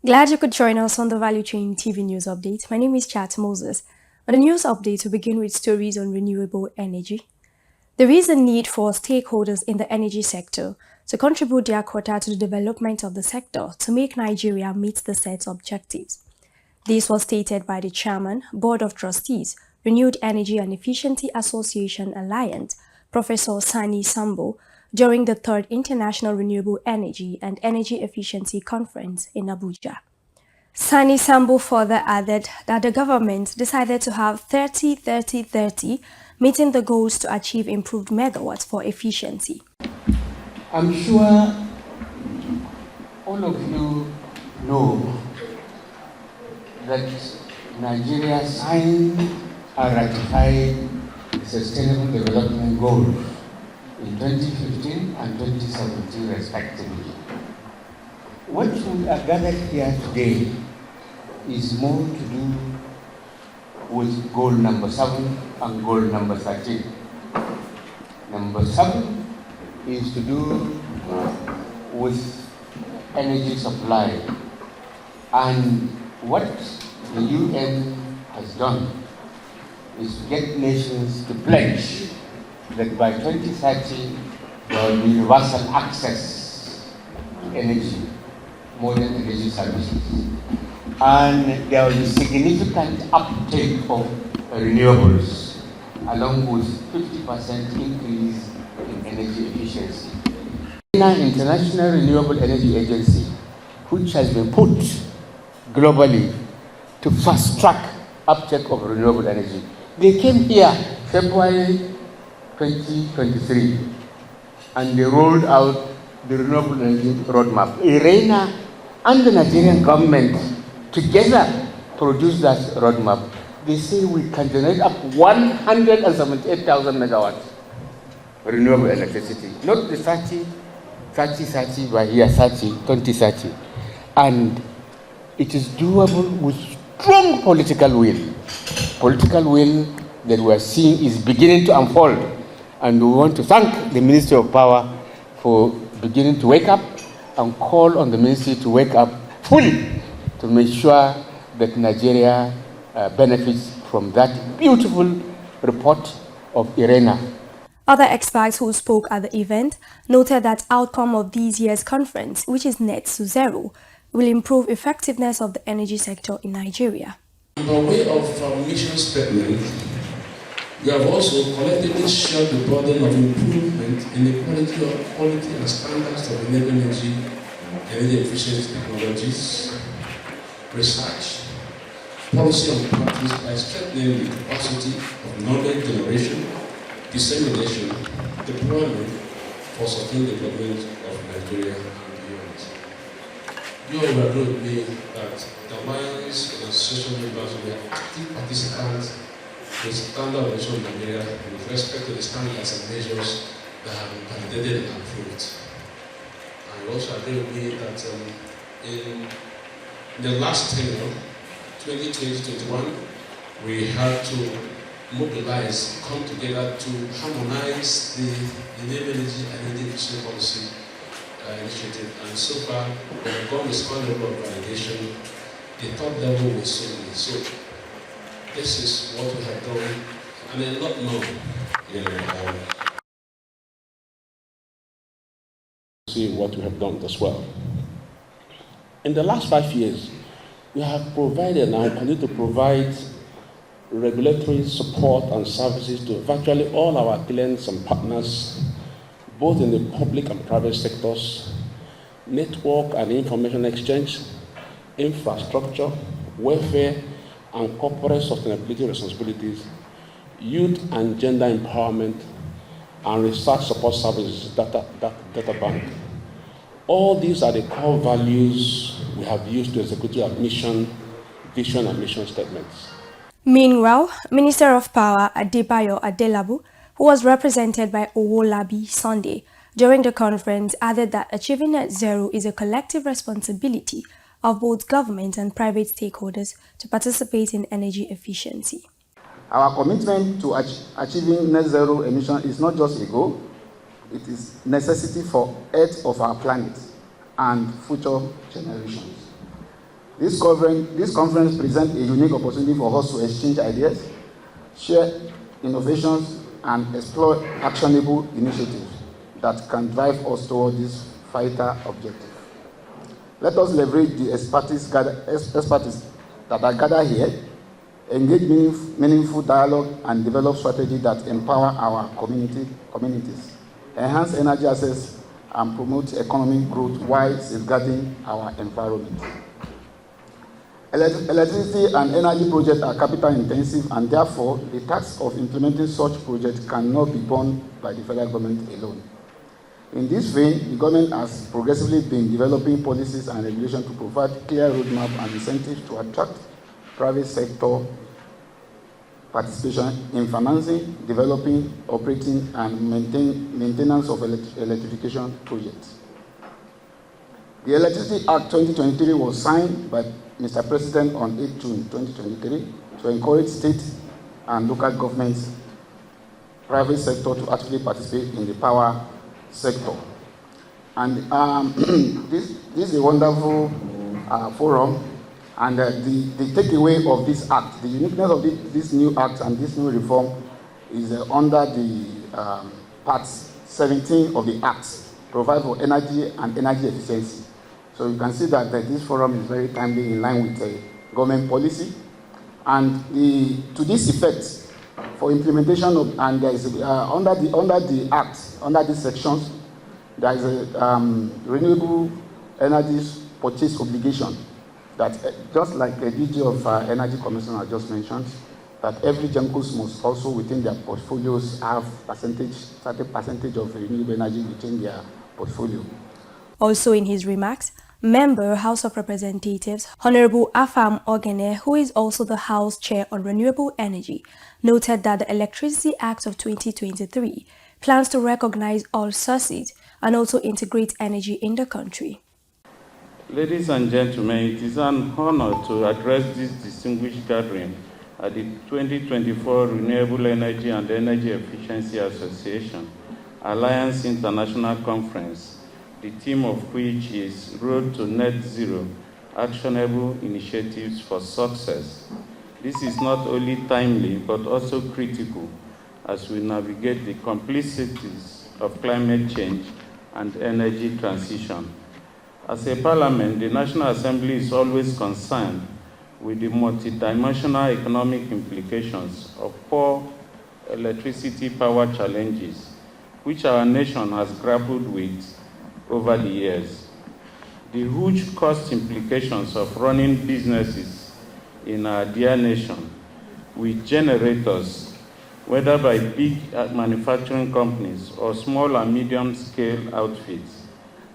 Glad you could join us on the Value Chain TV News Update. My name is Chat Moses. On the news update, we begin with stories on renewable energy. There is a need for stakeholders in the energy sector to contribute their quota to the development of the sector to make Nigeria meet the set objectives. This was stated by the Chairman, Board of Trustees, Renewed Energy and Efficiency Association Alliance, Professor Sani Sambo, during the 3rd International Renewable Energy and Energy Efficiency Conference in Abuja. Sani Sambo further added that the government decided to have 30-30-30, meeting the goals to achieve improved megawatts for efficiency. I'm sure all of you know that Nigeria signed and ratified the Sustainable Development Goals in 2015 and 2017 respectively. What we are gathered here today is more to do with goal number 7 and goal number 13. Number 7 is to do with energy supply, and what the UN has done is to get nations to pledge that by 2030 there will be universal access to energy, modern energy services, and there will be significant uptake of renewables, along with 50% increase in energy efficiency. The International Renewable Energy Agency, which has been put globally to fast-track uptake of renewable energy, they came here February 2023, and they rolled out the renewable energy roadmap. IRENA and the Nigerian government together produced that roadmap. They say we can generate up 178,000 megawatts renewable electricity, not the 30 by year 2030. And it is doable with strong political will. Political will that we are seeing is beginning to unfold. And we want to thank the Ministry of Power for beginning to wake up and call on the ministry to wake up fully to make sure that Nigeria benefits from that beautiful report of IRENA. Other experts who spoke at the event noted that outcome of this year's conference, which is net to zero, will improve effectiveness of the energy sector in Nigeria. By way of mission statement, we have also collectively shared the burden of improvement in the quality and standards of renewable energy efficiency technologies, research, policy and practice by strengthening the capacity of knowledge generation, dissemination, deployment for sustained development of Nigeria and beyond. You all will agree with me that the Alliance and Association members will be active participants in standard operation in Nigeria with respect to the standards and measures that have been validated and approved. And you also agree with me that in the last tenure, 2020-21, we had to mobilize, come together to harmonize the renewable energy and energy efficiency policy initiative. And so far, we have gone with one level of validation. The third level was so this is what we have done, and a lot more. See what we have done as well. In the last 5 years, we have provided and continue to provide regulatory support and services to virtually all our clients and partners, both in the public and private sectors, network and information exchange, infrastructure, welfare, and corporate sustainability responsibilities, youth and gender empowerment, and research support services, data bank. All these are the core values we have used to execute our mission, vision, and mission statements. Meanwhile, Minister of Power Adebayo Adelabu, who was represented by Owolabi Sunday during the conference, added that achieving net zero is a collective responsibility of both government and private stakeholders to participate in energy efficiency. Our commitment to achieving net zero emission is not just a goal, it is necessity for health of our planet and future generations. This conference presents a unique opportunity for us to exchange ideas, share innovations, and explore actionable initiatives that can drive us toward this vital objective. Let us leverage the expertise that are gathered here, engage meaningful dialogue, and develop strategies that empower our communities, enhance energy access, and promote economic growth while safeguarding our environment. Electricity and energy projects are capital intensive, and therefore the task of implementing such projects cannot be borne by the federal government alone. In this vein, the government has progressively been developing policies and regulations to provide clear roadmap and incentives to attract private sector participation in financing, developing, operating, and maintenance of electrification projects. The Electricity Act 2023 was signed by Mr. President on 8 June 2023 to encourage state and local governments, private sector to actively participate in the power sector. And this is a wonderful forum, and the takeaway of this act, the uniqueness of this new act and this new reform is under the part 17 of the act, provide for energy and energy efficiency. So you can see that this forum is very timely in line with government policy. And to this effect, for implementation of, and there is under the act, under these sections, there is a renewable energy purchase obligation that just like the DG of Energy Commissioner just mentioned, that every GEMCOs must also within their portfolios have certain percentage of renewable energy within their portfolio. Also in his remarks, Member House of Representatives Honorable Afam Ogene, who is also the House Chair on Renewable Energy, noted that the Electricity Act of 2023 plans to recognize all sources and also integrate energy in the country. Ladies and gentlemen, it is an honor to address this distinguished gathering at the 2024 Renewable Energy and Energy Efficiency Association Alliance International Conference, the theme of which is Road to Net Zero, Actionable Initiatives for Success. This is not only timely, but also critical as we navigate the complexities of climate change and energy transition. As a parliament, the National Assembly is always concerned with the multidimensional economic implications of poor electricity power challenges, which our nation has grappled with over the years. The huge cost implications of running businesses in our dear nation with generators, whether by big manufacturing companies or small and medium-scale outfits,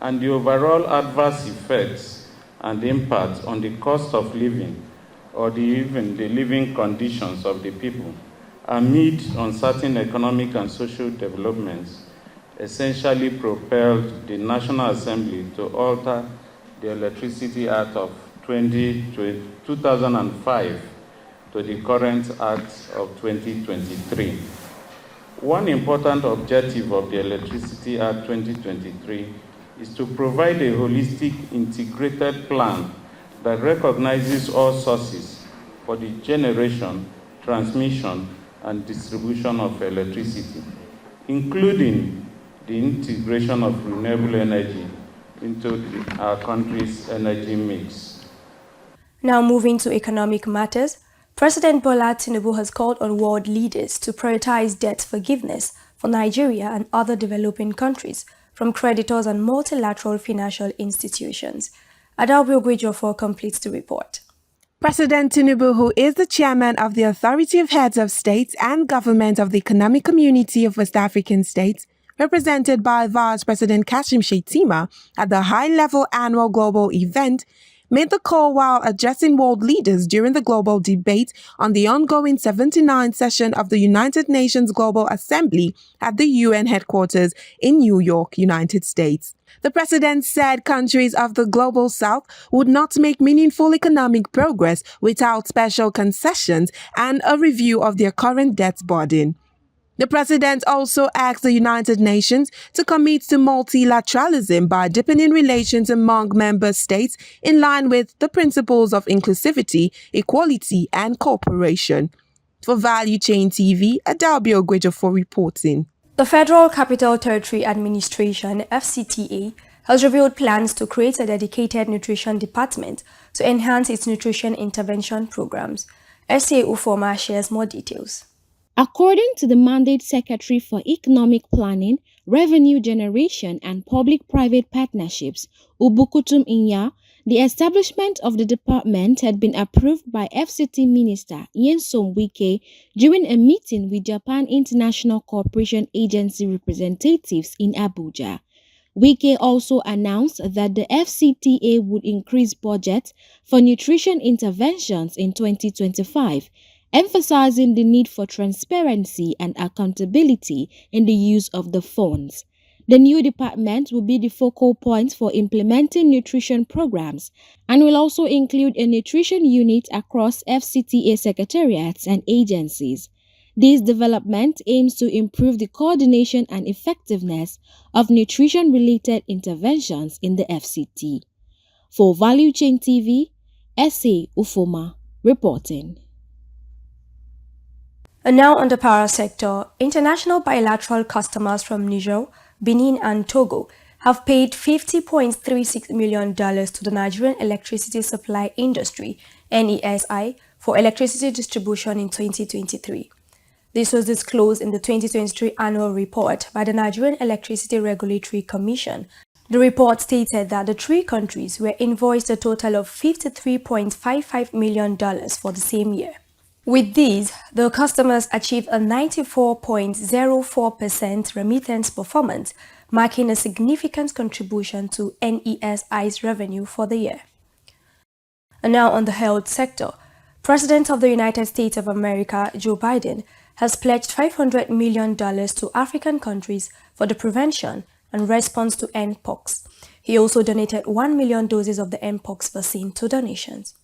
and the overall adverse effects and impact on the cost of living or even the living conditions of the people amid uncertain economic and social developments essentially propelled the National Assembly to alter the Electricity Act of 2005 to the current Act of 2023. One important objective of the Electricity Act 2023 is to provide a holistic, integrated plan that recognizes all sources for the generation, transmission, and distribution of electricity, including the integration of renewable energy into our country's energy mix. Now moving to economic matters, President Bola Tinubu has called on world leaders to prioritize debt forgiveness for Nigeria and other developing countries from creditors and multilateral financial institutions. Adalbi Ogwejofor completes the report. President Tinubu, who is the chairman of the Authority of Heads of States and Government of the Economic Community of West African States, represented by Vice President Kashim Shettima at the high-level annual global event, made the call while addressing world leaders during the global debate on the ongoing 79th session of the United Nations Global Assembly at the UN headquarters in New York, United States. The president said countries of the global south would not make meaningful economic progress without special concessions and a review of their current debt burden. The president also asked the United Nations to commit to multilateralism by deepening relations among member states in line with the principles of inclusivity, equality, and cooperation. For Value Chain TV, Adalbio Gwejo for reporting. The Federal Capital Territory Administration, FCTA, has revealed plans to create a dedicated nutrition department to enhance its nutrition intervention programs. SA Ufoma shares more details. According to the Mandate Secretary for Economic Planning, Revenue Generation and Public-Private Partnerships, Ubukutum Inya, the establishment of the department had been approved by FCT Minister Nyesom Wike during a meeting with Japan International Cooperation Agency representatives in Abuja. Wike also announced that the FCTA would increase budget for nutrition interventions in 2025, emphasizing the need for transparency and accountability in the use of the funds. The new department will be the focal point for implementing nutrition programs and will also include a nutrition unit across FCTA secretariats and agencies. This development aims to improve the coordination and effectiveness of nutrition-related interventions in the FCT. For Value Chain TV, SA Ufoma reporting. And now on the power sector, international bilateral customers from Niger, Benin and Togo have paid $50.36 million to the Nigerian Electricity Supply Industry, NESI, for electricity distribution in 2023. This was disclosed in the 2023 annual report by the Nigerian Electricity Regulatory Commission. The report stated that the three countries were invoiced a total of $53.55 million for the same year. With these, the customers achieved a 94.04% remittance performance, marking a significant contribution to NESI's revenue for the year. And now on the health sector, President of the United States of America, Joe Biden, has pledged $500 million to African countries for the prevention and response to Mpox. He also donated 1 million doses of the Mpox vaccine to donations.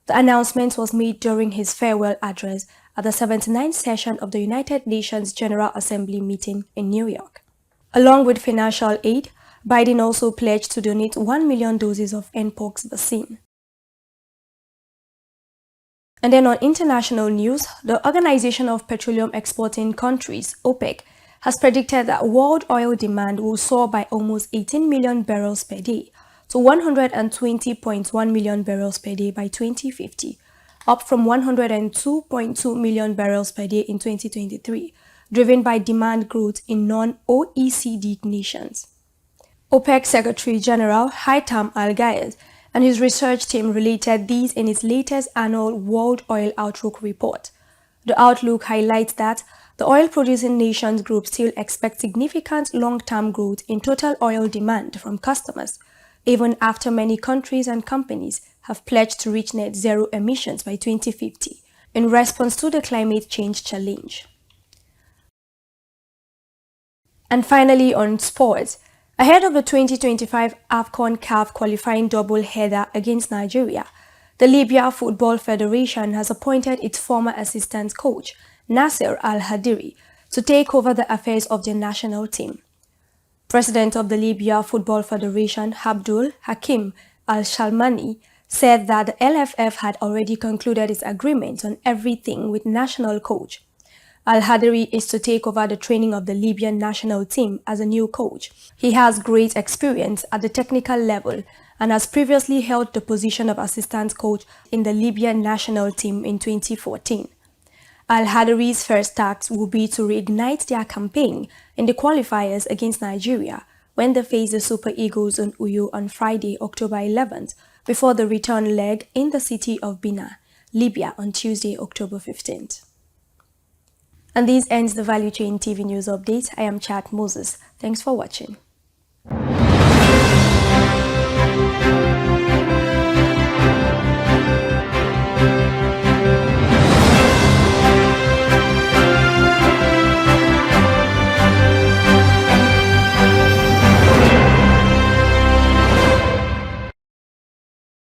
The announcement was made during his farewell address at the 79th session of the United Nations General Assembly meeting in New York. Along with financial aid, Biden also pledged to donate 1 million doses of Mpox vaccine. And then on international news, the Organization of Petroleum Exporting Countries, OPEC, has predicted that world oil demand will soar by almost 18 million barrels per day to 120.1 million barrels per day by 2050, up from 102.2 million barrels per day in 2023, driven by demand growth in non-OECD nations. OPEC Secretary General Haitham Al-Ghayed and his research team related these in its latest annual World Oil Outlook report. The outlook highlights that the oil-producing nations group still expects significant long-term growth in total oil demand from customers, even after many countries and companies have pledged to reach net zero emissions by 2050 in response to the climate change challenge. And finally, on sports, ahead of the 2025 AFCON CAF qualifying double-header against Nigeria, the Libya Football Federation has appointed its former assistant coach, Nasser Al-Hadiri, to take over the affairs of the national team. President of the Libya Football Federation, Abdul Hakim Al-Shalmani, said that the LFF had already concluded its agreement on everything with national coach. Al-Hadiri is to take over the training of the Libyan national team as a new coach. He has great experience at the technical level and has previously held the position of assistant coach in the Libyan national team in 2014. Al-Hadiri's first task will be to reignite their campaign in the qualifiers against Nigeria when they face the Super Eagles on Uyo on Friday, October 11th, before the return leg in the city of Bina, Libya on Tuesday, October 15th. And this ends the Value Chain TV News Update. I am Chat Moses. Thanks for watching.